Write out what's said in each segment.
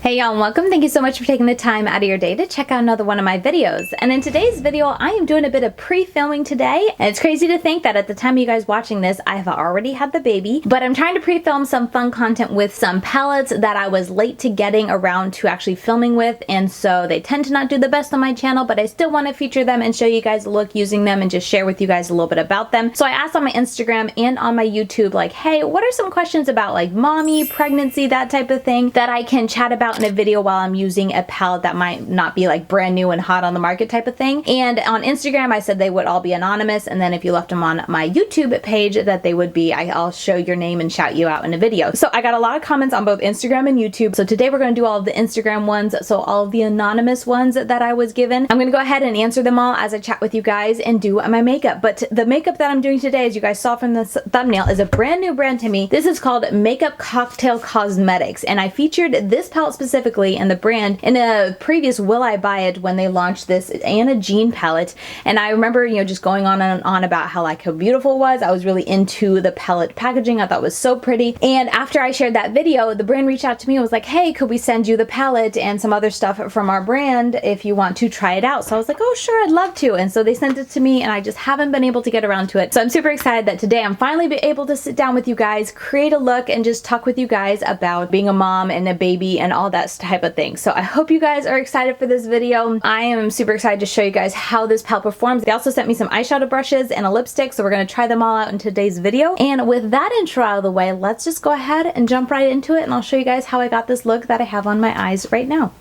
Hey y'all, welcome. Thank you so much for taking the time out of your day to check out another one of my videos. And in today's video, I am doing a bit of pre-filming today. And it's crazy to think that at the time of you guys watching this, I have already had the baby, but I'm trying to pre-film some fun content with some palettes that I was late to getting around to actually filming with. And so they tend to not do the best on my channel, but I still want to feature them and show you guys a look using them and just share with you guys a little bit about them. So I asked on my Instagram and on my YouTube, like, hey, what are some questions about like mommy, pregnancy, that type of thing that I can chat about in a video while I'm using a palette that might not be like brand new and hot on the market type of thing. And on Instagram I said they would all be anonymous, and then if you left them on my YouTube page that they would be, I'll show your name and shout you out in a video. So I got a lot of comments on both Instagram and YouTube. So today we're going to do all of the Instagram ones, so all of the anonymous ones that I was given. I'm going to go ahead and answer them all as I chat with you guys and do my makeup. But the makeup that I'm doing today, as you guys saw from this thumbnail, is a brand new brand to me. This is called Makeup Cocktail Cosmetics, and I featured this palette specifically and the brand in a previous Will I Buy It when they launched this Anna Jean palette. And I remember, you know, just going on and on about how beautiful it was. I was really into the palette packaging. I thought it was so pretty. And after I shared that video, the brand reached out to me and was like, hey, could we send you the palette and some other stuff from our brand if you want to try it out? So I was like, oh sure, I'd love to. And so they sent it to me, and I just haven't been able to get around to it. So I'm super excited that today I'm finally able to sit down with you guys, create a look, and just talk with you guys about being a mom and a baby and all that type of thing. So I hope you guys are excited for this video. I am super excited to show you guys how this palette performs. They also sent me some eyeshadow brushes and a lipstick, so we're going to try them all out in today's video. And with that intro out of the way, let's just go ahead and jump right into it, and I'll show you guys how I got this look that I have on my eyes right now.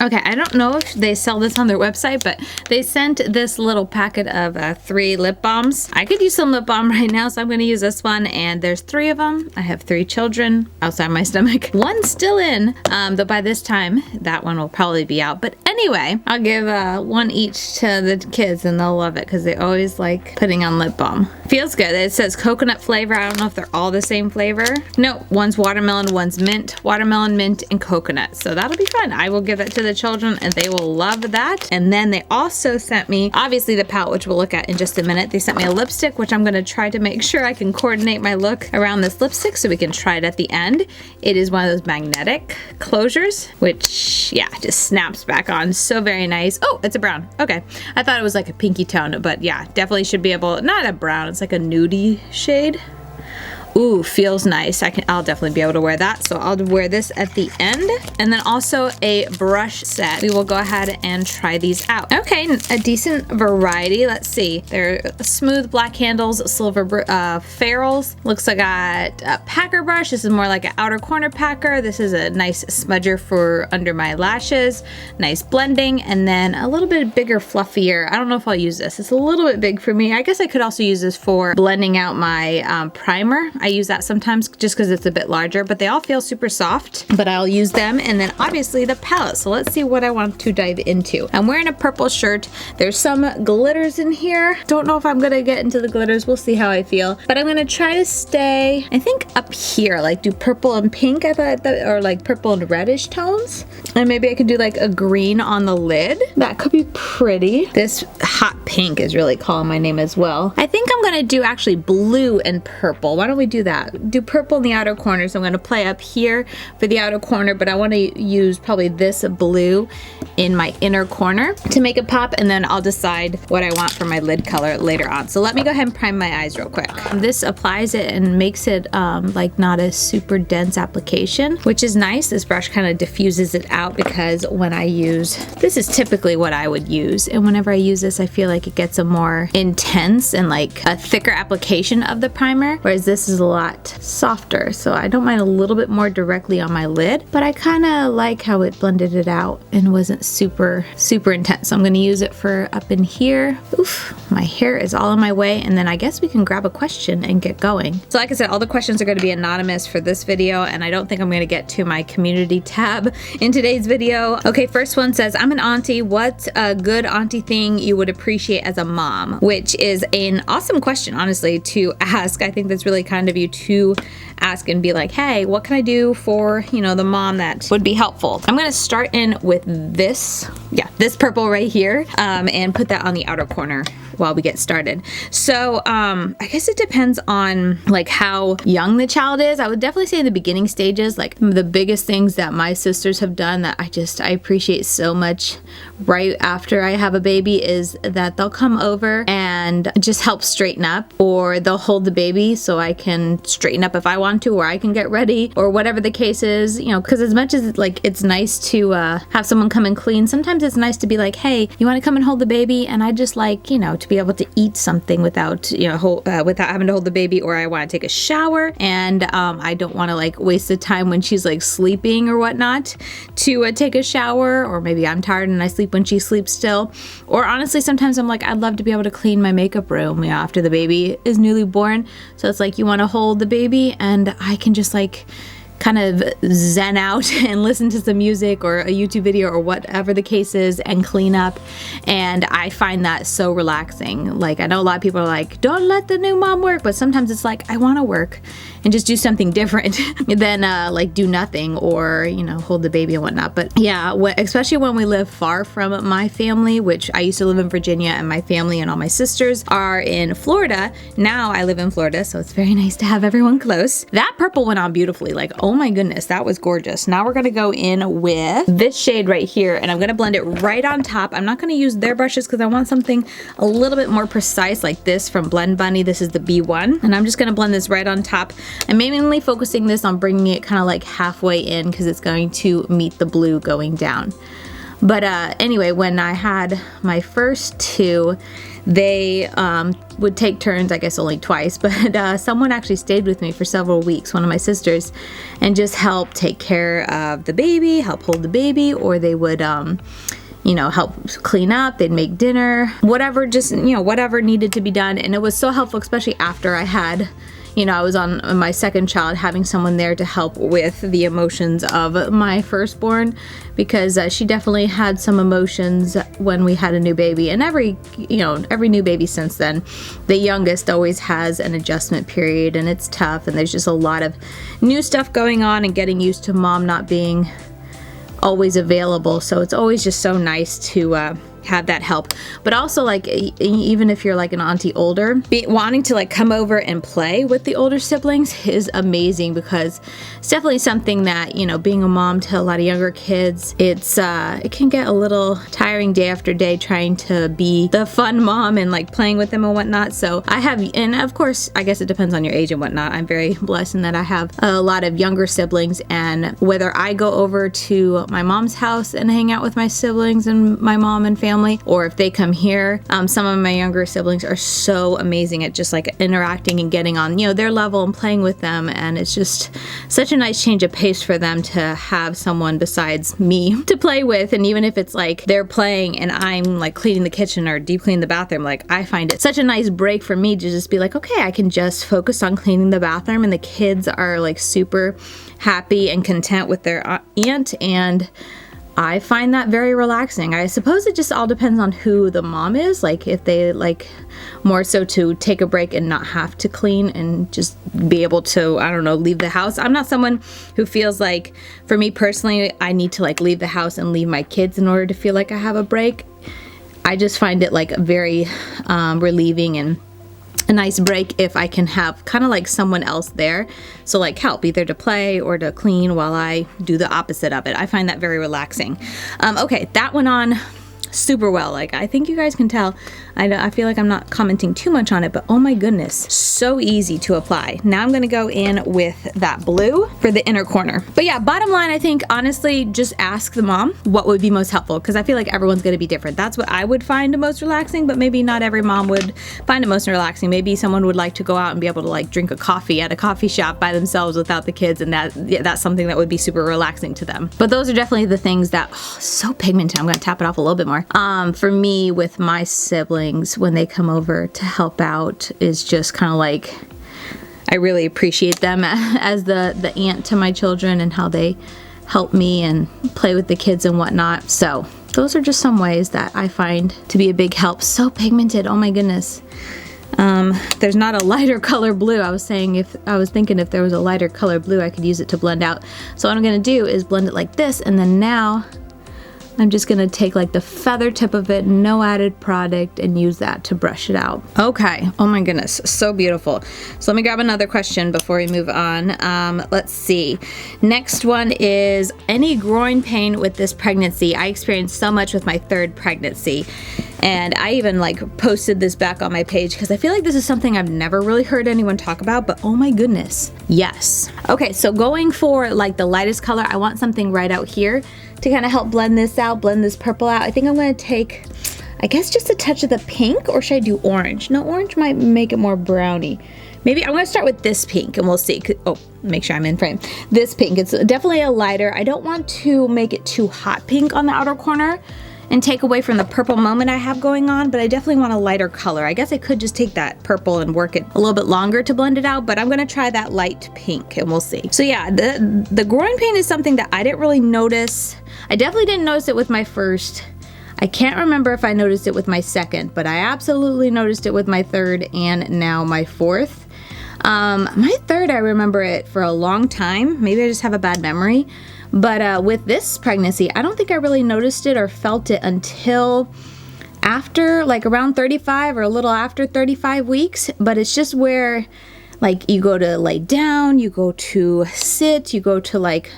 Okay, I don't know if they sell this on their website, but they sent this little packet of 3 lip balms. I could use some lip balm right now, so I'm going to use this one, and there's 3 of them. I have 3 children outside my stomach. One's still in, though by this time, that one will probably be out. But anyway, I'll give 1 each to the kids, and they'll love it because they always like putting on lip balm. Feels good. It says coconut flavor. I don't know if they're all the same flavor. No, one's watermelon, one's mint, watermelon, mint, and coconut. So that'll be fun. I will give that to the children and they will love that. And then they also sent me, obviously, the palette, which we'll look at in just a minute. They sent me a lipstick, which I'm going to try to make sure I can coordinate my look around this lipstick so we can try it at the end. It is one of those magnetic closures, which, yeah, just snaps back on. So very nice. Oh, it's a brown. Okay. I thought it was like a pinky tone, but yeah, definitely should be able, not a brown, it's like a nudie shade. Ooh, feels nice. I'll definitely be able to wear that. So I'll wear this at the end. And then also a brush set. We will go ahead and try these out. Okay, a decent variety. Let's see. They're smooth black handles, silver ferrules. Looks like I got a packer brush. This is more like an outer corner packer. This is a nice smudger for under my lashes. Nice blending. And then a little bit bigger, fluffier. I don't know if I'll use this. It's a little bit big for me. I guess I could also use this for blending out my primer. I use that sometimes just because it's a bit larger, but they all feel super soft, but I'll use them. And then obviously the palette. So let's see what I want to dive into. I'm wearing a purple shirt. There's some glitters in here. Don't know if I'm gonna get into the glitters. We'll see how I feel, but I'm gonna try to stay, I think, up here, like do purple and pink. I thought that, or like purple and reddish tones. And maybe I could do like a green on the lid. That could be pretty. This hot pink is really calling my name as well. I think I'm gonna do actually blue and purple. Why don't we do that? Do purple in the outer corner. So I'm going to play up here for the outer corner, but I want to use probably this blue in my inner corner to make it pop, and then I'll decide what I want for my lid color later on. So let me go ahead and prime my eyes real quick. This applies it and makes it like not a super dense application, which is nice. This brush kind of diffuses it out because when I use, this is typically what I would use, and whenever I use this, I feel like it gets a more intense and like a thicker application of the primer, whereas this is a lot softer. So I don't mind a little bit more directly on my lid, but I kind of like how it blended it out and wasn't super intense. So I'm going to use it for up in here. Oof, my hair is all in my way. And then I guess we can grab a question and get going. So like I said, all the questions are going to be anonymous for this video, and I don't think I'm going to get to my community tab in today's video. Okay, first one says, I'm an auntie. What's a good auntie thing you would appreciate as a mom? Which is an awesome question, honestly, to ask. I think that's really kind of of you to ask and be like, hey, what can I do for, you know, the mom that would be helpful? I'm gonna start in with this, this purple right here, and put that on the outer corner while we get started. So I guess it depends on like how young the child is. I would definitely say in the beginning stages, like the biggest things that my sisters have done that I appreciate so much right after I have a baby is that they'll come over and just help straighten up, or they'll hold the baby so I can straighten up if I want to, or I can get ready, or whatever the case is, you know, because as much as like it's nice to have someone come and clean, sometimes it's nice to be like, hey, you want to come and hold the baby? And I just like, you know, to be able to eat something without, you know, without having to hold the baby, or I want to take a shower and I don't want to like waste the time when she's like sleeping or whatnot to take a shower, or maybe I'm tired and I sleep when she sleeps still. Or honestly, sometimes I'm like, I'd love to be able to clean my makeup room, you know, after the baby is newly born. So it's like you want to hold the baby and I can just like kind of zen out and listen to some music or a YouTube video or whatever the case is and clean up. And I find that so relaxing. Like, I know a lot of people are like, don't let the new mom work, but sometimes it's like, I want to work and just do something different than like do nothing, or, you know, hold the baby and whatnot. But yeah, especially when we live far from my family, which I used to live in Virginia and my family and all my sisters are in Florida. Now I live in Florida, so it's very nice to have everyone close. That purple went on beautifully. Like, oh my goodness, that was gorgeous. Now we're gonna go in with this shade right here, and I'm gonna blend it right on top. I'm not gonna use their brushes because I want something a little bit more precise, like this from Blend Bunny. This is the B1, and I'm just gonna blend this right on top. I'm mainly focusing this on bringing it kind of like halfway in because it's going to meet the blue going down. But anyway, when I had my first two, they would take turns, I guess only twice, but someone actually stayed with me for several weeks, one of my sisters, and just helped take care of the baby, help hold the baby, or they would you know, help clean up, they'd make dinner, whatever, just, you know, whatever needed to be done. And it was so helpful, especially after I had, you know, I was on my second child, having someone there to help with the emotions of my firstborn, because she definitely had some emotions when we had a new baby. And every new baby since then, the youngest always has an adjustment period, and it's tough, and there's just a lot of new stuff going on and getting used to mom not being always available. So it's always just so nice to have that help. But also, like, even if you're like an auntie older, wanting to like come over and play with the older siblings is amazing, because it's definitely something that, you know, being a mom to a lot of younger kids, it's it can get a little tiring day after day trying to be the fun mom and like playing with them and whatnot. So I have, and of course, I guess it depends on your age and whatnot. I'm very blessed in that I have a lot of younger siblings, and whether I go over to my mom's house and hang out with my siblings and my mom and family, or if they come here, some of my younger siblings are so amazing at just like interacting and getting on, you know, their level and playing with them. And it's just such a nice change of pace for them to have someone besides me to play with. And even if it's like they're playing and I'm like cleaning the kitchen or deep cleaning the bathroom, like I find it such a nice break for me to just be like, okay, I can just focus on cleaning the bathroom, and the kids are like super happy and content with their aunt, and I find that very relaxing. I suppose it just all depends on who the mom is. Like, if they like more so to take a break and not have to clean and just be able to, I don't know, leave the house. I'm not someone who feels like, for me personally, I need to like leave the house and leave my kids in order to feel like I have a break. I just find it like very relieving and a nice break if I can have kind of like someone else there, so like help either to play or to clean while I do the opposite of it. I find that very relaxing. Okay, that went on super well. Like, I think you guys can tell. I feel like I'm not commenting too much on it, but oh my goodness, so easy to apply. Now I'm gonna go in with that blue for the inner corner. But yeah, bottom line, I think honestly, just ask the mom what would be most helpful, because I feel like everyone's gonna be different. That's what I would find most relaxing, but maybe not every mom would find it most relaxing. Maybe someone would like to go out and be able to like drink a coffee at a coffee shop by themselves without the kids, and that's something that would be super relaxing to them. But those are definitely the things that, so pigmented. I'm gonna tap it off a little bit more. For me, with my siblings, when they come over to help out, is just kind of like, I really appreciate them as the aunt to my children, and how they help me and play with the kids and whatnot. So those are just some ways that I find to be a big help. So pigmented, oh my goodness. There's not a lighter color blue. I was thinking if there was a lighter color blue, I could use it to blend out. So what I'm gonna do is blend it like this, and then now I'm just gonna take like the feather tip of it, no added product, and use that to brush it out. Okay, oh my goodness, so beautiful. So let me grab another question before we move on. Let's see. Next one is, any groin pain with this pregnancy? I experienced so much with my third pregnancy. And I even like posted this back on my page because I feel like this is something I've never really heard anyone talk about, but oh my goodness, yes. Okay, so going for like the lightest color, I want something right out here to kind of help blend this out, blend this purple out. I think I'm gonna take, I guess, just a touch of the pink, or should I do orange? No, orange might make it more browny. Maybe I'm gonna start with this pink and we'll see. Oh, make sure I'm in frame. This pink, it's definitely a lighter. I don't want to make it too hot pink on the outer corner and take away from the purple moment I have going on, but I definitely want a lighter color. I guess I could just take that purple and work it a little bit longer to blend it out, but I'm gonna try that light pink and we'll see. So yeah, the groin pain is something that I didn't really notice. I definitely didn't notice it with my first. I can't remember if I noticed it with my second, but I absolutely noticed it with my third and now my fourth. My third, I remember it for a long time. Maybe I just have a bad memory. But with this pregnancy, I don't think I really noticed it or felt it until after, like around 35 or a little after 35 weeks. But it's just where like you go to lay down, you go to sit, you go to like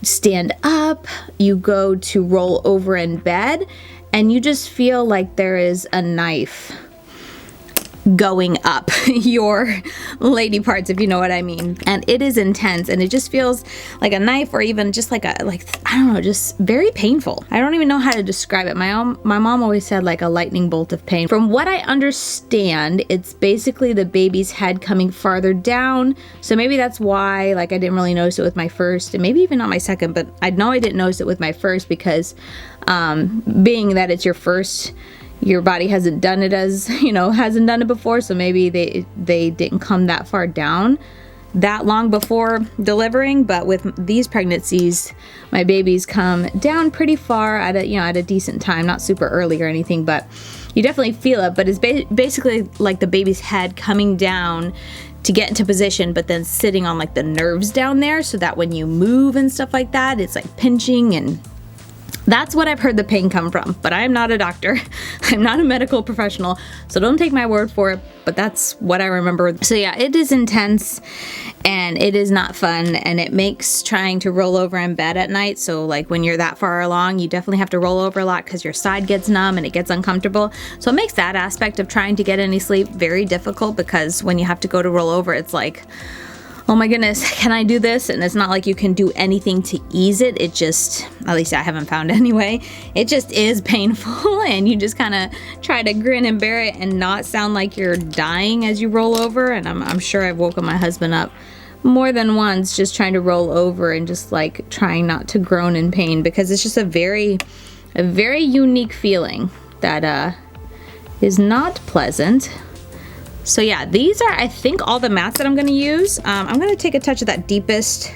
stand up, you go to roll over in bed, and you just feel like there is a knife going up your lady parts, if you know what I mean. And it is intense, and it just feels like a knife, or even just like I don't know, just very painful. I don't even know how to describe it. My mom always said like a lightning bolt of pain. From what I understand, it's basically the baby's head coming farther down. So maybe that's why like I didn't really notice it with my first, and maybe even not my second, but I know I didn't notice it with my first because being that it's your first, your body hasn't done it as, you know, hasn't done it before, so maybe they didn't come that far down that long before delivering. But with these pregnancies, my babies come down pretty far at a, you know, at a decent time, not super early or anything, but you definitely feel it. But it's basically like the baby's head coming down to get into position, but then sitting on like the nerves down there, so that when you move and stuff like that, it's like pinching, and that's what I've heard the pain come from. But I am not a doctor. I'm not a medical professional, so don't take my word for it, but that's what I remember. So yeah, it is intense and it is not fun, and it makes trying to roll over in bed at night. So like when you're that far along, you definitely have to roll over a lot because your side gets numb and it gets uncomfortable. So it makes that aspect of trying to get any sleep very difficult, because when you have to go to roll over, it's like, oh my goodness, can I do this? And it's not like you can do anything to ease it. It just, at least I haven't found anyway, it just is painful, and you just kind of try to grin and bear it and not sound like you're dying as you roll over. And I'm sure I've woken my husband up more than once just trying to roll over and just like trying not to groan in pain, because it's just a very unique feeling that is not pleasant. So yeah, these are, I think, all the mats that I'm going to use. I'm going to take a touch of that deepest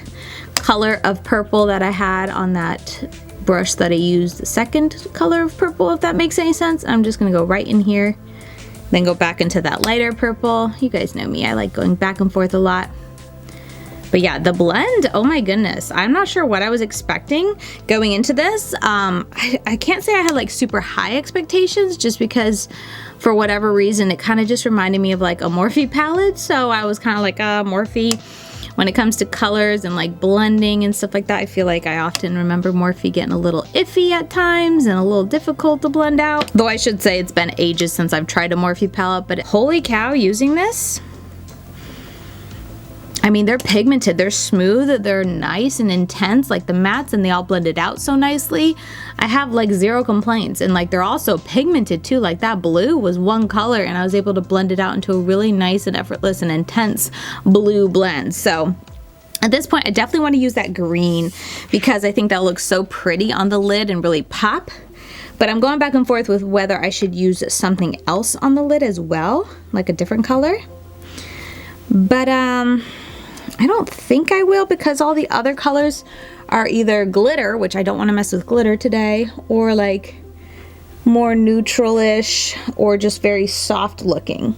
color of purple that I had on that brush that I used, the second color of purple, if that makes any sense. I'm just going to go right in here, then go back into that lighter purple. You guys know me, I like going back and forth a lot. But yeah, the blend, oh my goodness, I'm not sure what I was expecting going into this. I can't say I had like super high expectations, just because for whatever reason it kind of just reminded me of like a Morphe palette. So I was kind of like, Morphe, when it comes to colors and like blending and stuff like that, I feel like I often remember Morphe getting a little iffy at times and a little difficult to blend out. Though I should say it's been ages since I've tried a Morphe palette, but holy cow, using this, I mean, they're pigmented, they're smooth, they're nice and intense, like the mattes, and they all blended out so nicely. I have like zero complaints, and like they're also pigmented too. Like that blue was one color and I was able to blend it out into a really nice and effortless and intense blue blend. So at this point, I definitely want to use that green because I think that looks so pretty on the lid and really pop. But I'm going back and forth with whether I should use something else on the lid as well, like a different color. But I don't think I will, because all the other colors are either glitter, which I don't want to mess with glitter today, or like more neutral-ish, or just very soft looking.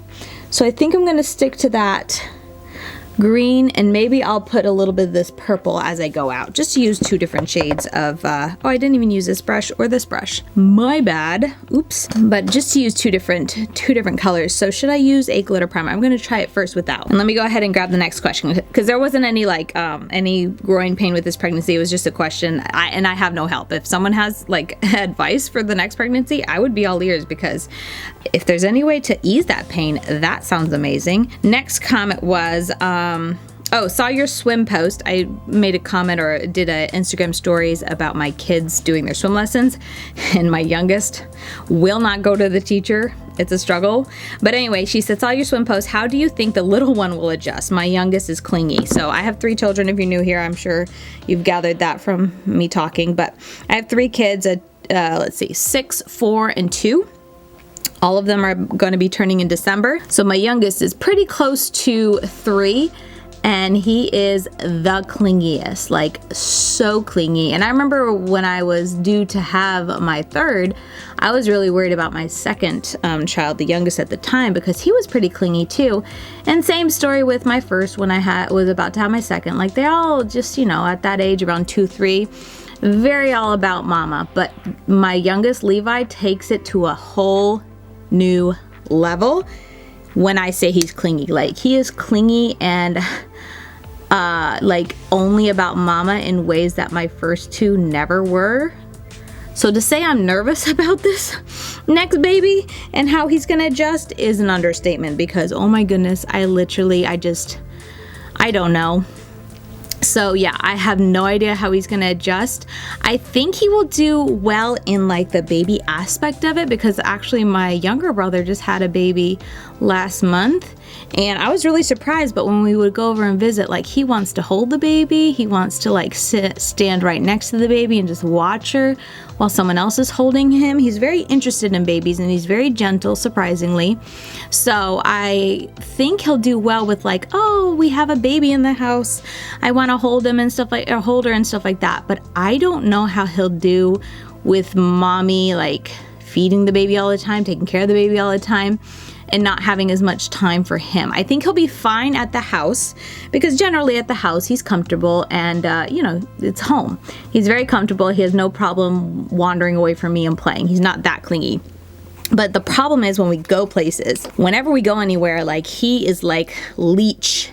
So I think I'm gonna stick to that green, and maybe I'll put a little bit of this purple as I go out, just to use 2 different shades of, oh, I didn't even use this brush or this brush. My bad, oops. But just to use two different colors. So should I use a glitter primer? I'm gonna try it first without. And let me go ahead and grab the next question, because there wasn't any like, any groin pain with this pregnancy. It was just a question, and I have no help. If someone has like advice for the next pregnancy, I would be all ears, because if there's any way to ease that pain, that sounds amazing. Next comment was, oh, saw your swim post. I made a comment or did a Instagram stories about my kids doing their swim lessons, and my youngest will not go to the teacher. It's a struggle. But anyway, she said, saw your swim post. How do you think the little one will adjust? My youngest is clingy. So I have 3 children. If you're new here, I'm sure you've gathered that from me talking, but I have 3 kids, let's see, 6, 4, and 2. All of them are going to be turning in December. So my youngest is pretty close to 3, and he is the clingiest, like so clingy. And I remember when I was due to have my 3rd, I was really worried about my 2nd child, the youngest at the time, because he was pretty clingy too. And same story with my 1st when I was about to have my 2nd. Like they all just, you know, at that age around 2, 3, very all about mama. But my youngest, Levi, takes it to a whole new level when I say he's clingy. Like he is clingy and like only about mama in ways that my first 2 never were. So to say I'm nervous about this next baby and how he's gonna adjust is an understatement, because oh my goodness, I don't know. So yeah, I have no idea how he's gonna adjust. I think he will do well in like the baby aspect of it, because actually my younger brother just had a baby last month, and I was really surprised. But when we would go over and visit, like he wants to hold the baby, he wants to like stand right next to the baby and just watch her while someone else is holding him. He's very interested in babies, and he's very gentle, surprisingly. So I think he'll do well with like, oh, we have a baby in the house, I want to hold him and stuff like, or hold her and stuff like that. But I don't know how he'll do with mommy, like feeding the baby all the time, taking care of the baby all the time, and not having as much time for him. I think he'll be fine at the house, because generally at the house he's comfortable, and you know, it's home. He's very comfortable. He has no problem wandering away from me and playing. He's not that clingy. But the problem is when we go places, whenever we go anywhere, like he is like leech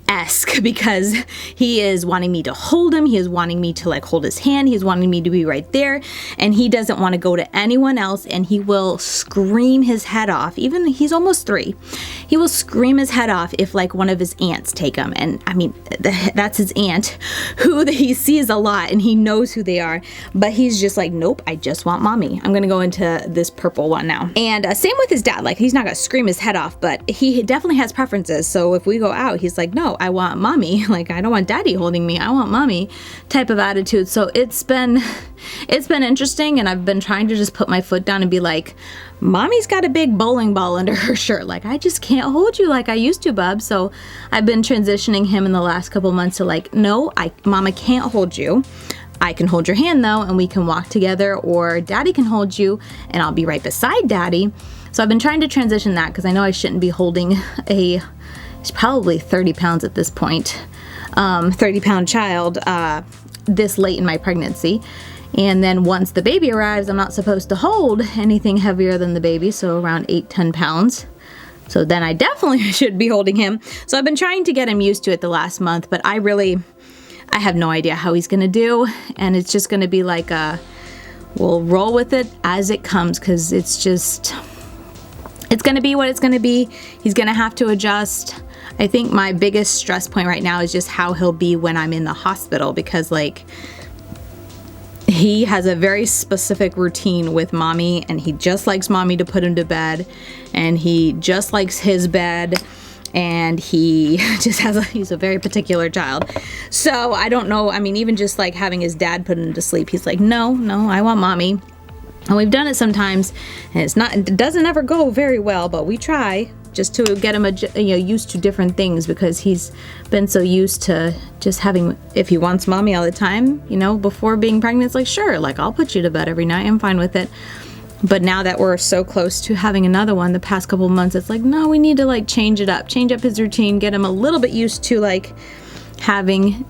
esque, because he is wanting me to hold him, he is wanting me to like hold his hand, he's wanting me to be right there, and he doesn't want to go to anyone else, and he will scream his head off. Even he's almost 3, he will scream his head off if like one of his aunts take him. And I mean, that's his aunt who he sees a lot and he knows who they are, but he's just like, nope, I just want mommy. I'm gonna go into this purple one now. And same with his dad. Like he's not gonna scream his head off, but he definitely has preferences. So if we go out, he's like, no, I want mommy. Like I don't want daddy holding me, I want mommy type of attitude. So it's been interesting, and I've been trying to just put my foot down and be like, mommy's got a big bowling ball under her shirt, like I just can't hold you like I used to, bub. So I've been transitioning him in the last couple months to like, no, mama can't hold you, I can hold your hand though, and we can walk together, or daddy can hold you and I'll be right beside daddy. So I've been trying to transition that, because I know I shouldn't be holding he's probably 30 pounds at this point, 30-pound child this late in my pregnancy. And then once the baby arrives, I'm not supposed to hold anything heavier than the baby, so around 8-10 pounds. So then I definitely should be holding him. So I've been trying to get him used to it the last month, but I have no idea how he's gonna do, and it's just gonna be like we'll roll with it as it comes, because it's gonna be what it's gonna be. He's gonna have to adjust. I think my biggest stress point right now is just how he'll be when I'm in the hospital, because like he has a very specific routine with mommy, and he just likes mommy to put him to bed, and he just likes his bed, and he just he's a very particular child. So I don't know, I mean, even just like having his dad put him to sleep, he's like, no, I want mommy. And we've done it sometimes, and it doesn't ever go very well, but we try just to get him used to different things, because he's been so used to just having, if he wants mommy all the time, you know, before being pregnant, it's like, sure, like I'll put you to bed every night, I'm fine with it. But now that we're so close to having another one the past couple of months, it's like, no, we need to like change up his routine, get him a little bit used to like having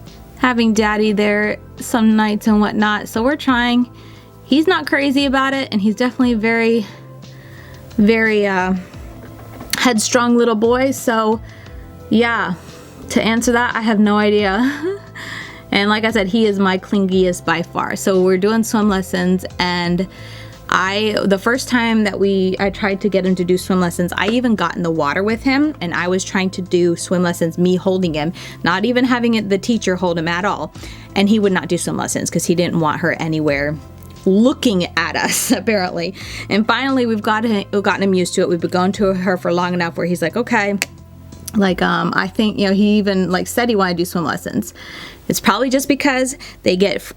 daddy there some nights and whatnot. So we're trying. He's not crazy about it, and he's definitely very headstrong little boy. So yeah, to answer that, I have no idea. And like I said, he is my clingiest by far. So we're doing swim lessons, and the first time that I tried to get him to do swim lessons, I even got in the water with him, and I was trying to do swim lessons, me holding him, not even having the teacher hold him at all. And he would not do swim lessons because he didn't want her anywhere looking at us, apparently. And finally, we've gotten him used to it. We've been going to her for long enough where he's like, okay. Like, I think, you know, he even like said he wanted to do swim lessons. It's probably just because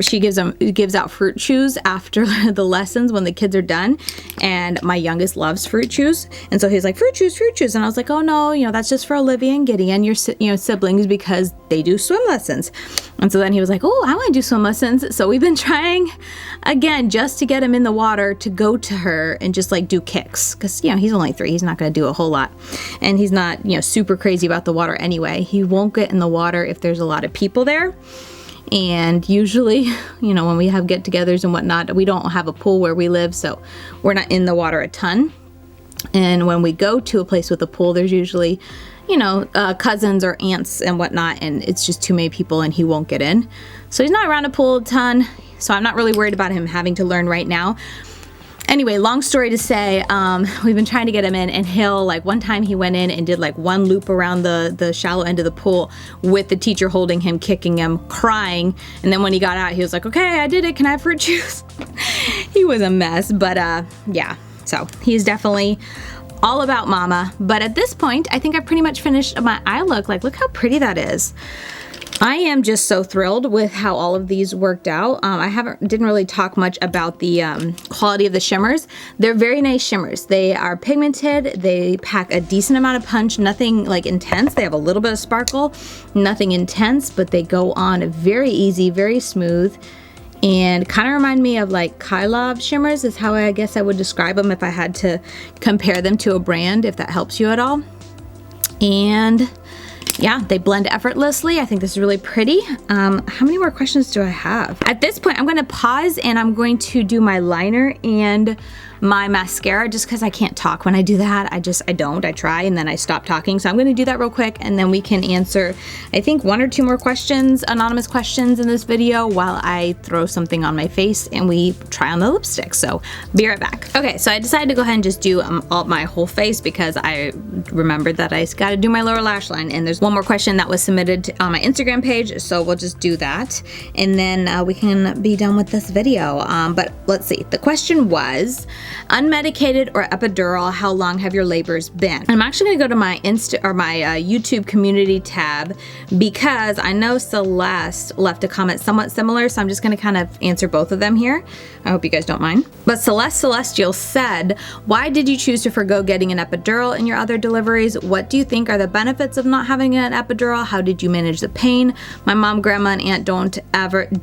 she gives out fruit chews after the lessons when the kids are done, and my youngest loves fruit chews, and so he's like, fruit chews, and I was like, oh no, you know, that's just for Olivia and Gideon, your siblings, because they do swim lessons. And so then he was like, oh, I want to do swim lessons. So we've been trying again just to get him in the water to go to her and just like do kicks, because, you know, he's only 3, he's not going to do a whole lot, and he's not, you know, super crazy about the water anyway. He won't get in the water if there's a lot of people there. And usually, you know, when we have get-togethers and whatnot, we don't have a pool where we live, so we're not in the water a ton. And when we go to a place with a pool, there's usually, you know, cousins or aunts and whatnot, and it's just too many people and he won't get in. So he's not around a pool a ton, so I'm not really worried about him having to learn right now. Anyway, long story to say, we've been trying to get him in, and he'll, like, one time he went in and did like one loop around the shallow end of the pool with the teacher holding him, kicking him, crying, and then when he got out, he was like, okay, I did it, can I have fruit juice? He was a mess, but yeah, so he's definitely all about mama. But at this point, I think I pretty much finished my eye look. Like, look how pretty that is. I am just so thrilled with how all of these worked out. I didn't really talk much about the quality of the shimmers. They're very nice shimmers. They are pigmented. They pack a decent amount of punch, nothing like intense. They have a little bit of sparkle, nothing intense, but they go on very easy, very smooth, and kind of remind me of like Kylov shimmers is how I guess I would describe them if I had to compare them to a brand, if that helps you at all. And yeah, they blend effortlessly. I think this is really pretty. How many more questions do I have? At this point, I'm gonna pause and I'm going to do my liner and my mascara, just because I can't talk when I do that. I try and then I stop talking. So I'm gonna do that real quick, and then we can answer, I think, 1 or 2 more questions, anonymous questions in this video, while I throw something on my face and we try on the lipstick. So be right back. Okay, so I decided to go ahead and just do my whole face, because I remembered that I gotta do my lower lash line, and there's 1 more question that was submitted on my Instagram page, so we'll just do that, and then we can be done with this video. But let's see, the question was, unmedicated or epidural, how long have your labors been? I'm actually gonna go to my YouTube community tab, because I know Celeste left a comment somewhat similar, so I'm just gonna kind of answer both of them here. I hope you guys don't mind. But Celeste Celestial said, why did you choose to forgo getting an epidural in your other deliveries? What do you think are the benefits of not having an epidural? How did you manage the pain? My mom, grandma, and aunt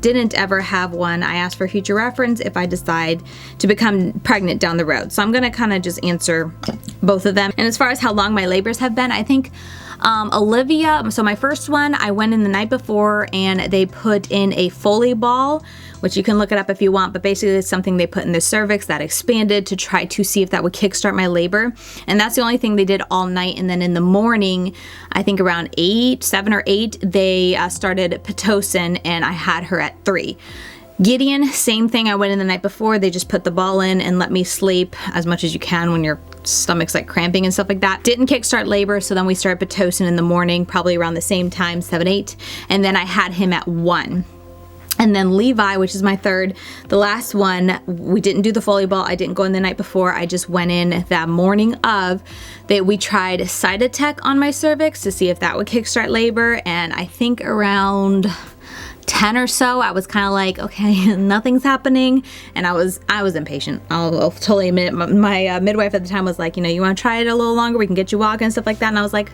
didn't ever have one. I asked for future reference if I decide to become pregnant down the road. So I'm gonna kind of just answer both of them. And as far as how long my labors have been, I think Olivia, so my first one, I went in the night before and they put in a Foley ball, which you can look it up if you want, but basically it's something they put in the cervix that expanded to try to see if that would kickstart my labor. And that's the only thing they did all night. And then in the morning, I think around 7 or 8, they started Pitocin, and I had her at 3. Gideon, same thing. I went in the night before. They just put the ball in and let me sleep as much as you can when your stomach's like cramping and stuff like that. Didn't kickstart labor, so then we started Pitocin in the morning, probably around the same time, 7, 8, and then I had him at 1. And then Levi, which is my third, the last one, we didn't do the Foley ball. I didn't go in the night before. I just went in that morning of that. We tried Cytotec on my cervix to see if that would kickstart labor, and I think around 10 or so, I was kind of like, okay, nothing's happening, and I was impatient. I'll totally admit it. My midwife at the time was like, you know, you want to try it a little longer? We can get you walking and stuff like that. And I was like,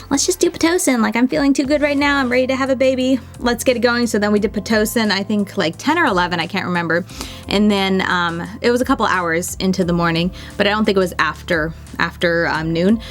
let's just do Pitocin. Like, I'm feeling too good right now. I'm ready to have a baby. Let's get it going. So then we did Pitocin, I think like 10 or 11, I can't remember. And then it was a couple hours into the morning, but I don't think it was after noon.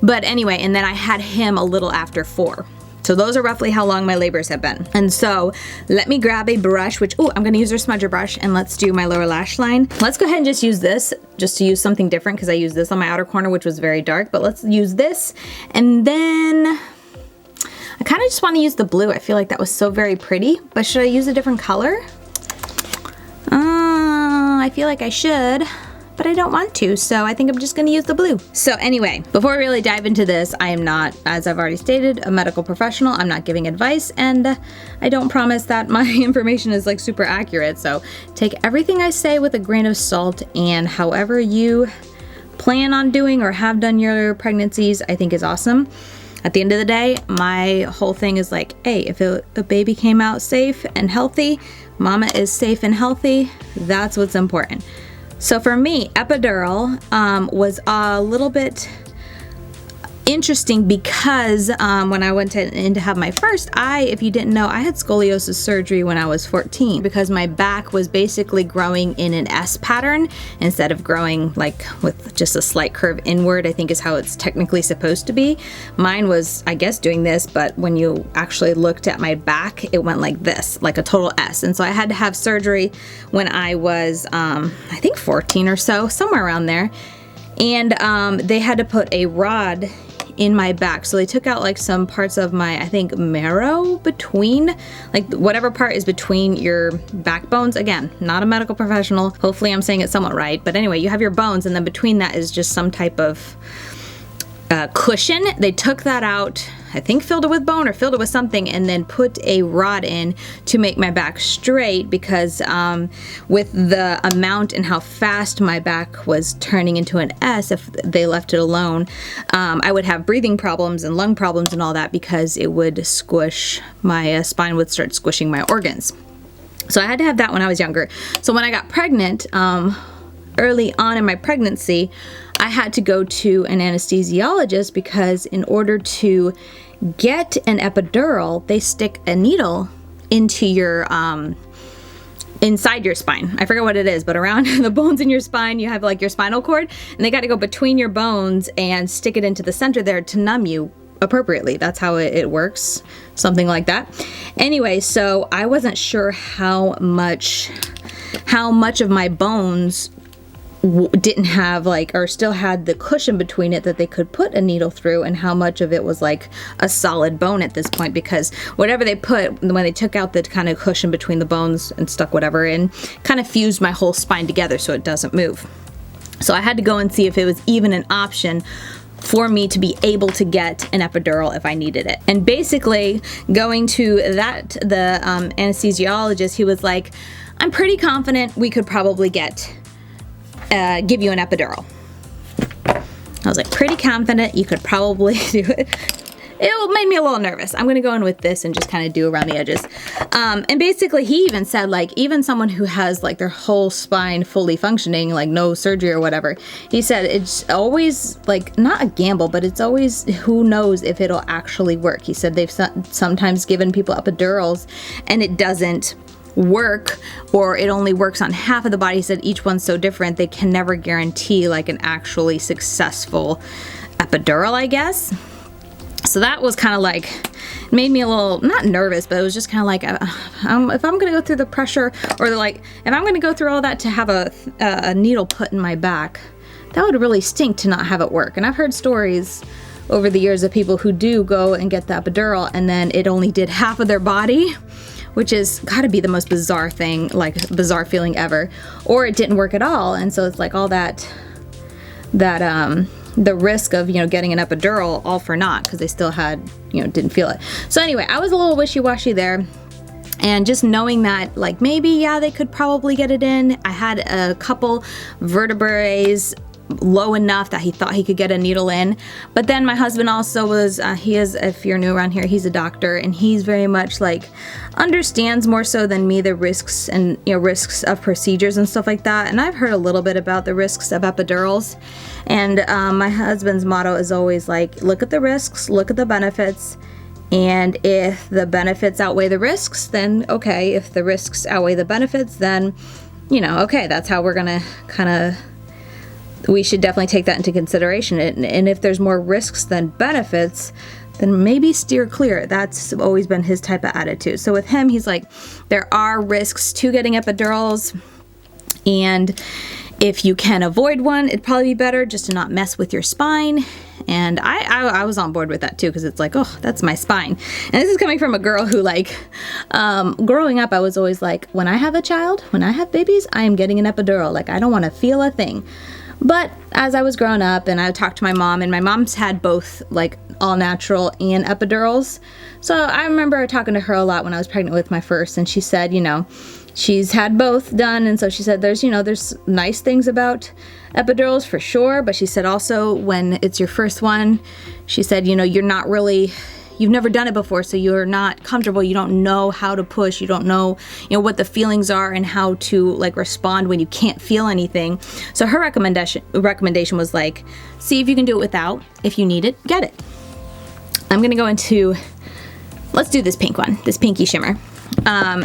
But anyway, and then I had him a little after 4. So those are roughly how long my labors have been. And so let me grab a brush, which, oh, I'm gonna use our smudger brush, and let's do my lower lash line. Let's go ahead and just use this, just to use something different, because I used this on my outer corner, which was very dark, but let's use this. And then I kind of just want to use the blue. I feel like that was so very pretty, but should I use a different color? I feel like I should, but I don't want to, so I think I'm just gonna use the blue. So anyway, before we really dive into this, I am not, as I've already stated, a medical professional. I'm not giving advice, and I don't promise that my information is like super accurate, so take everything I say with a grain of salt, and however you plan on doing or have done your pregnancies, I think is awesome. At the end of the day, my whole thing is like, hey, if a baby came out safe and healthy, mama is safe and healthy, that's what's important. So for me, epidural was a little bit interesting because when I went in to have my first, if you didn't know, I had scoliosis surgery when I was 14 because my back was basically growing in an S pattern instead of growing like with just a slight curve inward, I think is how it's technically supposed to be. Mine was, I guess, doing this, but when you actually looked at my back, it went like this, like a total S. And so I had to have surgery when I was, I think 14 or so, somewhere around there. And they had to put a rod in my back. So they took out like some parts of my, I think, marrow between, like whatever part is between your backbones. Again, not a medical professional. Hopefully I'm saying it somewhat right. But anyway, you have your bones, and then between that is just some type of cushion. They took that out, I think filled it with bone or filled it with something, and then put a rod in to make my back straight because with the amount and how fast my back was turning into an S, if they left it alone, I would have breathing problems and lung problems and all that because it would squish, my spine would start squishing my organs. So I had to have that when I was younger. So when I got pregnant, early on in my pregnancy, I had to go to an anesthesiologist because in order to get an epidural, they stick a needle into your, inside your spine. I forget what it is, but around the bones in your spine, you have like your spinal cord, and they got to go between your bones and stick it into the center there to numb you appropriately. That's how it works, something like that. Anyway, so I wasn't sure how much of my bones didn't have like, or still had the cushion between it that they could put a needle through, and how much of it was like a solid bone at this point, because whatever they put, when they took out the kind of cushion between the bones and stuck whatever in, kind of fused my whole spine together so it doesn't move. So I had to go and see if it was even an option for me to be able to get an epidural if I needed it. And basically going to the anesthesiologist, he was like, I'm pretty confident we could probably give you an epidural. I was like, pretty confident you could probably do it. It made me a little nervous. I'm gonna go in with this and just kind of do around the edges. And basically he even said, like, even someone who has like their whole spine fully functioning, like no surgery or whatever, he said it's always like, not a gamble, but it's always who knows if it'll actually work. He said they've sometimes given people epidurals and it doesn't work, or it only works on half of the body. He said each one's so different, they can never guarantee like an actually successful epidural, I guess. So that was kind of like, made me a little, not nervous, but it was just kind of like, if I'm gonna go through the pressure, or like, if I'm gonna go through all that to have a needle put in my back, that would really stink to not have it work. And I've heard stories over the years of people who do go and get the epidural and then it only did half of their body, which is gotta be the most bizarre thing, like bizarre feeling ever. Or it didn't work at all, and so it's like all that the risk of, you know, getting an epidural all for naught because they still had, you know, didn't feel it. So anyway, I was a little wishy-washy there. And just knowing that, like, maybe, yeah, they could probably get it in. I had a couple vertebrae low enough that he thought he could get a needle in. But then my husband also was, he is, if you're new around here, he's a doctor, and he's very much like understands more so than me the risks and risks of procedures and stuff like that. And I've heard a little bit about the risks of epidurals. And my husband's motto is always like, look at the risks, look at the benefits. And if the benefits outweigh the risks, then okay. If the risks outweigh the benefits, then, okay, that's how we're gonna we should definitely take that into consideration. And if there's more risks than benefits, then maybe steer clear. That's always been his type of attitude. So with him, he's like, there are risks to getting epidurals, and if you can avoid one, it'd probably be better just to not mess with your spine. And I was on board with that too, because it's like, oh, that's my spine. And this is coming from a girl who growing up, I was always like, when I have a child, when I have babies, I am getting an epidural. Like, I don't want to feel a thing. But as I was growing up and I talked to my mom, and my mom's had both like all natural and epidurals. So I remember talking to her a lot when I was pregnant with my first, and she said, she's had both done, and so she said there's nice things about epidurals for sure, but she said also when it's your first one, she said, you've never done it before, so you're not comfortable, you don't know how to push, you don't know, what the feelings are and how to like respond when you can't feel anything. So her recommendation was like, see if you can do it without. If you need it, get it. I'm gonna go into, let's do this pink one, this pinky shimmer.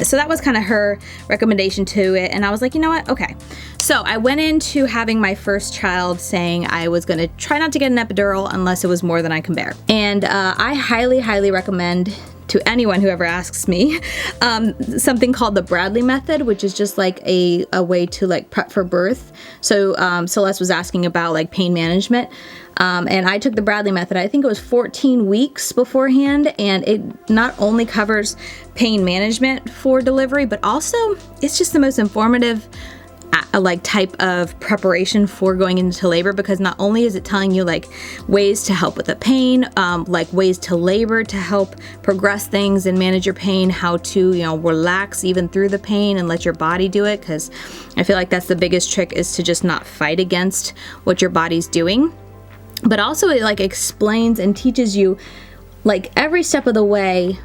So that was kind of her recommendation to it, and I was like, you know what, okay. So I went into having my first child saying I was going to try not to get an epidural unless it was more than I can bear. And I highly, highly recommend to anyone who ever asks me something called the Bradley method, which is just like a way to like prep for birth. So Celeste was asking about like pain management. And I took the Bradley method. I think it was 14 weeks beforehand, and it not only covers pain management for delivery, but also it's just the most informative type of preparation for going into labor, because not only is it telling you like ways to help with the pain, like ways to labor to help progress things and manage your pain, how to relax even through the pain and let your body do it, because I feel like that's the biggest trick, is to just not fight against what your body's doing. But also it like explains and teaches you like every step of the way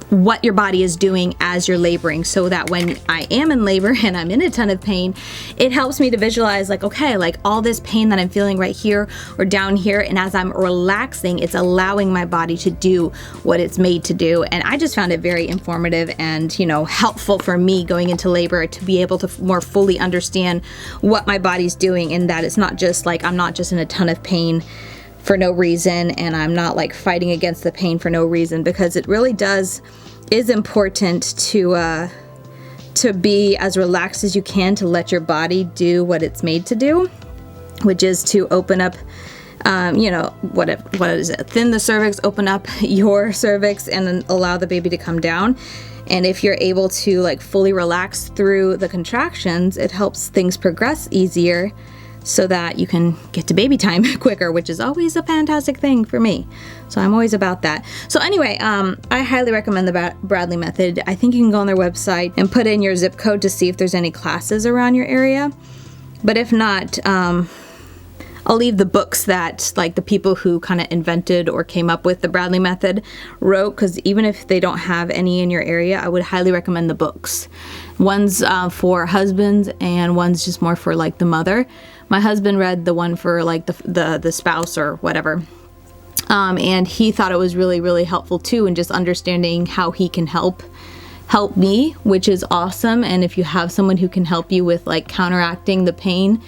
what your body is doing as you're laboring, so that when I am in labor and I'm in a ton of pain, it helps me to visualize like, okay, like all this pain that I'm feeling right here or down here, and as I'm relaxing, it's allowing my body to do what it's made to do. And I just found it very informative and helpful for me going into labor to be able to more fully understand what my body's doing, and that it's not just like I'm not just in a ton of pain for no reason, and I'm not like fighting against the pain for no reason, because it really is important to be as relaxed as you can, to let your body do what it's made to do, which is to open up, what is it? Thin the cervix, open up your cervix, and then allow the baby to come down. And if you're able to like fully relax through the contractions, it helps things progress easier, so that you can get to baby time quicker, which is always a fantastic thing for me. So I'm always about that. So anyway, I highly recommend the Bradley method. I think you can go on their website and put in your zip code to see if there's any classes around your area. But if not, I'll leave the books that like the people who kind of invented or came up with the Bradley method wrote, because even if they don't have any in your area, I would highly recommend the books. One's for husbands and one's just more for like the mother. My husband read the one for like the spouse or whatever. And he thought it was really, really helpful too, in just understanding how he can help me, which is awesome. And if you have someone who can help you with like counteracting the pain.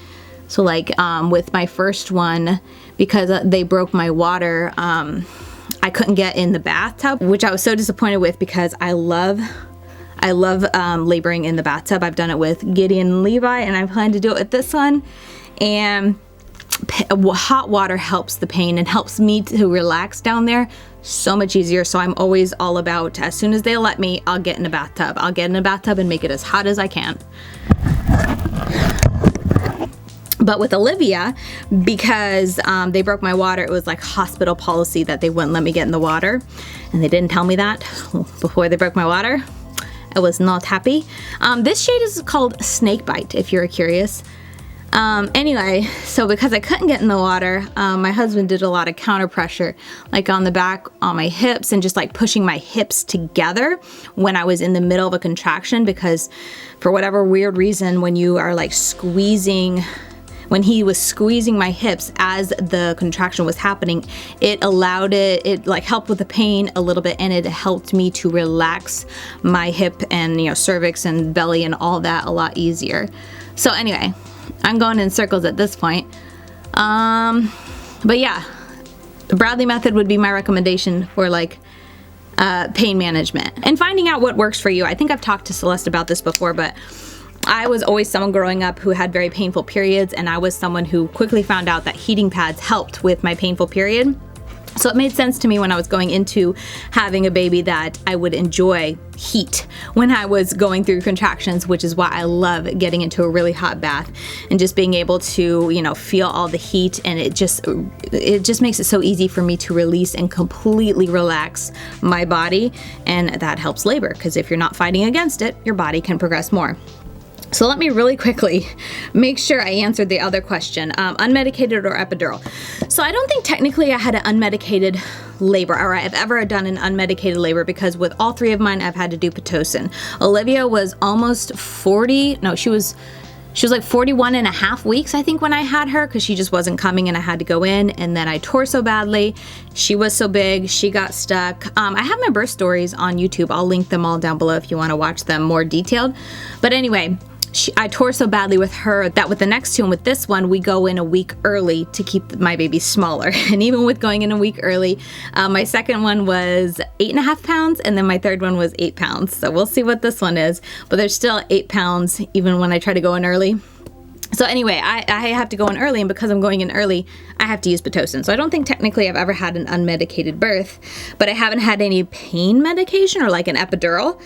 So like with my first one, because they broke my water, I couldn't get in the bathtub, which I was so disappointed with, because I love laboring in the bathtub. I've done it with Gideon and Levi, and I plan to do it with this one. And hot water helps the pain and helps me to relax down there so much easier. So I'm always all about, as soon as they let me, I'll get in a bathtub. I'll get in a bathtub and make it as hot as I can. But with Olivia, because they broke my water, it was like hospital policy that they wouldn't let me get in the water. And they didn't tell me that before they broke my water. I was not happy. This shade is called Snakebite, if you're curious. Anyway, so because I couldn't get in the water, my husband did a lot of counter pressure, like on the back, on my hips, and just like pushing my hips together when I was in the middle of a contraction, because for whatever weird reason, when you are like squeezing, when he was squeezing my hips as the contraction was happening, it allowed it like helped with the pain a little bit, and it helped me to relax my hip and, you know, cervix and belly and all that a lot easier. So anyway, I'm going in circles at this point. But yeah, the Bradley method would be my recommendation for like pain management and finding out what works for you. I think I've talked to Celeste about this before, but I was always someone growing up who had very painful periods, and I was someone who quickly found out that heating pads helped with my painful period. So it made sense to me when I was going into having a baby that I would enjoy heat when I was going through contractions, which is why I love getting into a really hot bath and just being able to, you know, feel all the heat, and it just makes it so easy for me to release and completely relax my body, and that helps labor, because if you're not fighting against it, your body can progress more. So let me really quickly make sure I answered the other question, unmedicated or epidural. So I don't think technically I had an unmedicated labor, or I've ever done an unmedicated labor, because with all three of mine, I've had to do Pitocin. Olivia was almost 40, no, she was like 41 and a half weeks, I think, when I had her, because she just wasn't coming and I had to go in. And then I tore so badly. She was so big, she got stuck. I have my birth stories on YouTube. I'll link them all down below if you want to watch them more detailed. But anyway, I tore so badly with her that with the next two and with this one, we go in a week early to keep my baby smaller. And even with going in a week early, my second one was 8.5 pounds, and then my third one was 8 pounds. So we'll see what this one is, but there's still 8 pounds even when I try to go in early. So anyway, I have to go in early, and because I'm going in early, I have to use Pitocin. So I don't think technically I've ever had an unmedicated birth, but I haven't had any pain medication or like an epidural.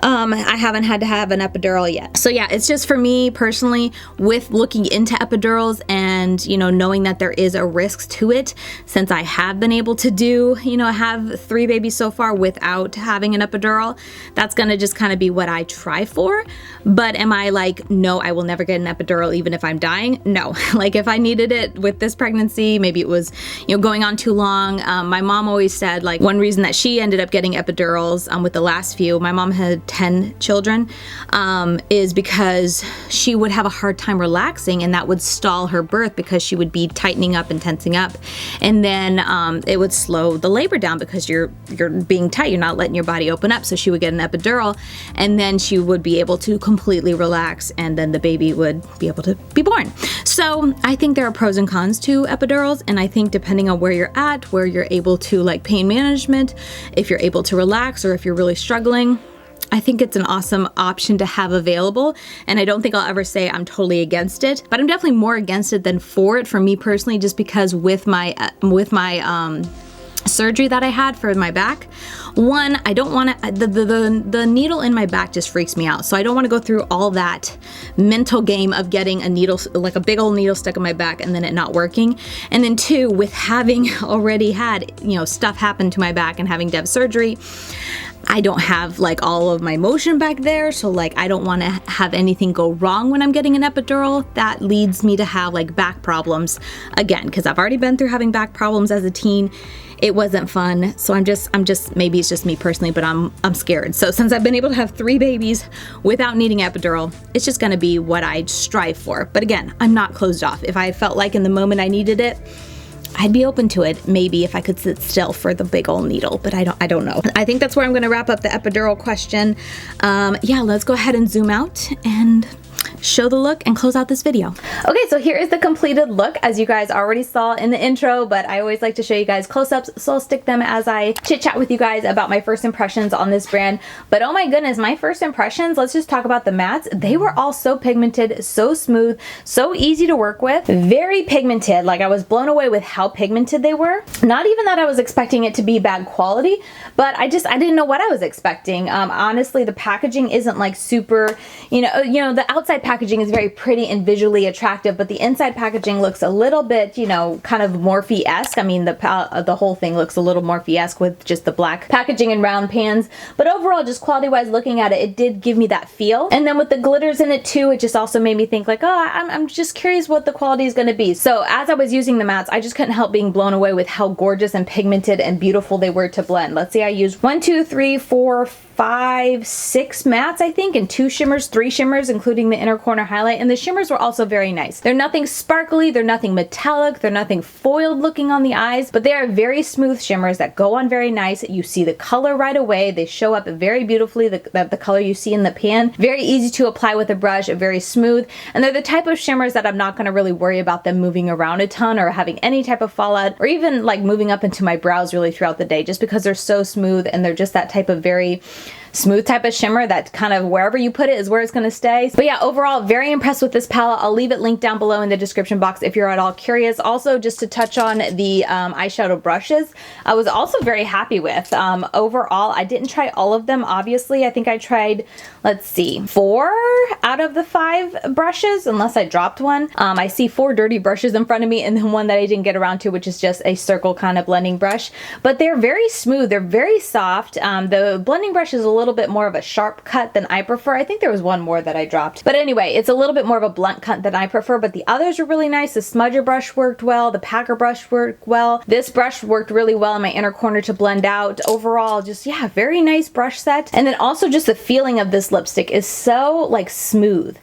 I haven't had to have an epidural yet. So yeah, it's just for me personally, with looking into epidurals and, you know, knowing that there is a risk to it, since I have been able to do, you know, have 3 babies so far without having an epidural, that's gonna just kind of be what I try for. But am I like, no, I will never get an epidural even if I'm dying? No. Like if I needed it with this pregnancy, maybe it was, you know, going on too long. My mom always said, like, one reason that she ended up getting epidurals with the last few, my mom had 10 children, is because she would have a hard time relaxing, and that would stall her birth because she would be tightening up and tensing up, and then it would slow the labor down because you're being tight, you're not letting your body open up. So she would get an epidural, and then she would be able to completely relax, and then the baby would be able to be born. So I think there are pros and cons to epidurals, and I think depending on where you're at, where you're able to like pain management, if you're able to relax, or if you're really struggling, I think it's an awesome option to have available, and I don't think I'll ever say I'm totally against it, but I'm definitely more against it than for it, for me personally, just because with my surgery that I had for my back, one, I don't want to, the needle in my back just freaks me out, so I don't want to go through all that mental game of getting a needle, like a big old needle stuck in my back and then it not working. And then two, with having already had, you know, stuff happen to my back and having to have surgery, I don't have like all of my motion back there, so like I don't want to have anything go wrong when I'm getting an epidural. That leads me to have like back problems again, because I've already been through having back problems as a teen. It wasn't fun, so I'm just maybe it's just me personally, but I'm scared. So since I've been able to have 3 babies without needing epidural, it's just gonna be what I strive for. But again, I'm not closed off. If I felt like in the moment I needed it, I'd be open to it, maybe if I could sit still for the big old needle, but I don't know. I think that's where I'm gonna wrap up the epidural question. Yeah, let's go ahead and zoom out and show the look and close out this video. Okay, so here is the completed look, as you guys already saw in the intro, but I always like to show you guys close-ups, so I'll stick them as I chit chat with you guys about my first impressions on this brand. But oh my goodness, my first impressions, let's just talk about the mats. They were all so pigmented, so smooth, so easy to work with, very pigmented. Like I was blown away with how pigmented they were. Not even that I was expecting it to be bad quality, but I didn't know what I was expecting. Honestly, the packaging isn't like super, you know, the outside packaging packaging is very pretty and visually attractive, but the inside packaging looks a little bit, you know, kind of Morphe-esque. I mean, the whole thing looks a little Morphe-esque with just the black packaging and round pans, but overall, just quality-wise looking at it, it did give me that feel. And then with the glitters in it too, it just also made me think like, oh, I'm just curious what the quality is going to be. So as I was using the mattes, I just couldn't help being blown away with how gorgeous and pigmented and beautiful they were to blend. Let's see, I used 1, 2, 3, 4, 5, 6 mattes, I think, and 2 shimmers, 3 shimmers, including the inner corner highlight. And the shimmers were also very nice. They're nothing sparkly, they're nothing metallic, they're nothing foiled looking on the eyes, but they are very smooth shimmers that go on very nice. You see the color right away. They show up very beautifully, the color you see in the pan. Very easy to apply with a brush, very smooth. And they're the type of shimmers that I'm not going to really worry about them moving around a ton or having any type of fallout or even like moving up into my brows really throughout the day, just because they're so smooth and they're just that type of very smooth type of shimmer that kind of wherever you put it is where it's going to stay. But yeah, overall, very impressed with this palette. I'll leave it linked down below in the description box if you're at all curious. Also, just to touch on the eyeshadow brushes, I was also very happy with. Overall, I didn't try all of them, obviously. I think I tried, let's see, 4 out of the 5 brushes, unless I dropped one. I see 4 dirty brushes in front of me and then one that I didn't get around to, which is just a circle kind of blending brush. But they're very smooth. They're very soft. The blending brush is a little bit more of a sharp cut than I prefer. I think there was one more that I dropped. But anyway, it's a little bit more of a blunt cut than I prefer, but the others are really nice. The smudger brush worked well. The packer brush worked well. This brush worked really well in my inner corner to blend out. Overall, just, yeah, very nice brush set. And then also just the feeling of this lipstick is so like smooth.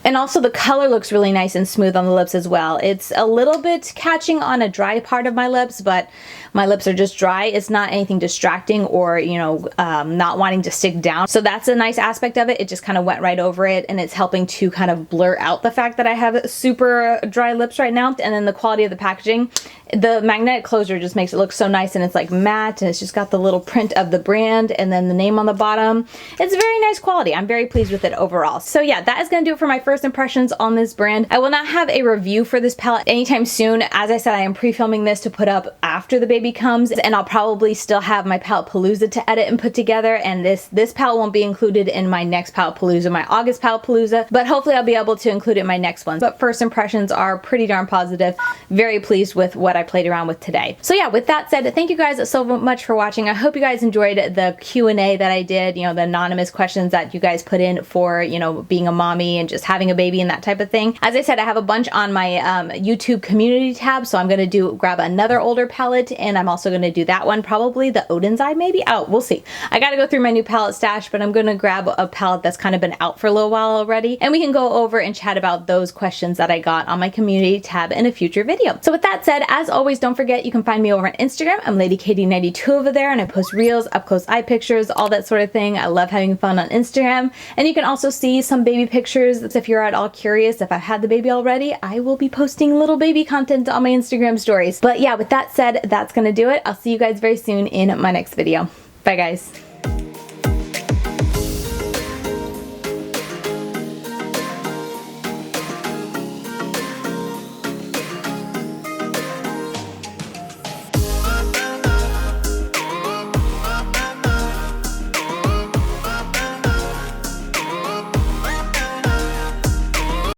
And also the color looks really nice and smooth on the lips as well. It's a little bit catching on a dry part of my lips, but my lips are just dry. It's not anything distracting or, you know, not wanting to stick down. So that's a nice aspect of it. It just kind of went right over it, and it's helping to kind of blur out the fact that I have super dry lips right now. And then the quality of the packaging, the magnetic closure just makes it look so nice, and it's like matte, and it's just got the little print of the brand and then the name on the bottom. It's very nice quality. I'm very pleased with it overall. So yeah, that is going to do it for my first impressions on this brand. I will not have a review for this palette anytime soon. As I said, I am pre-filming this to put up after the baby comes, and I'll probably still have my palette palooza to edit and put together, and this palette won't be included in my next palette palooza, my August palette palooza, but hopefully I'll be able to include it in my next one. But first impressions are pretty darn positive. Very pleased with what I played around with today. So yeah, with that said, thank you guys so much for watching. I hope you guys enjoyed the Q&A that I did, you know, the anonymous questions that you guys put in for, you know, being a mommy and just having a baby and that type of thing. As I said, I have a bunch on my YouTube community tab, so I'm going to grab another older palette, and I'm also going to do that one, probably the Odin's Eye maybe. Oh, we'll see. I got to go through my new palette stash, but I'm going to grab a palette that's kind of been out for a little while already, and we can go over and chat about those questions that I got on my community tab in a future video. So with that said, as always, don't forget you can find me over on Instagram. I'm LadyKatie92 over there, and I post reels, up close eye pictures, all that sort of thing. I love having fun on Instagram, and you can also see some baby pictures. If you're at all curious if I've had the baby already, I will be posting little baby content on my Instagram stories. But yeah, with that said, that's gonna do it. I'll see you guys very soon in my next video. Bye guys.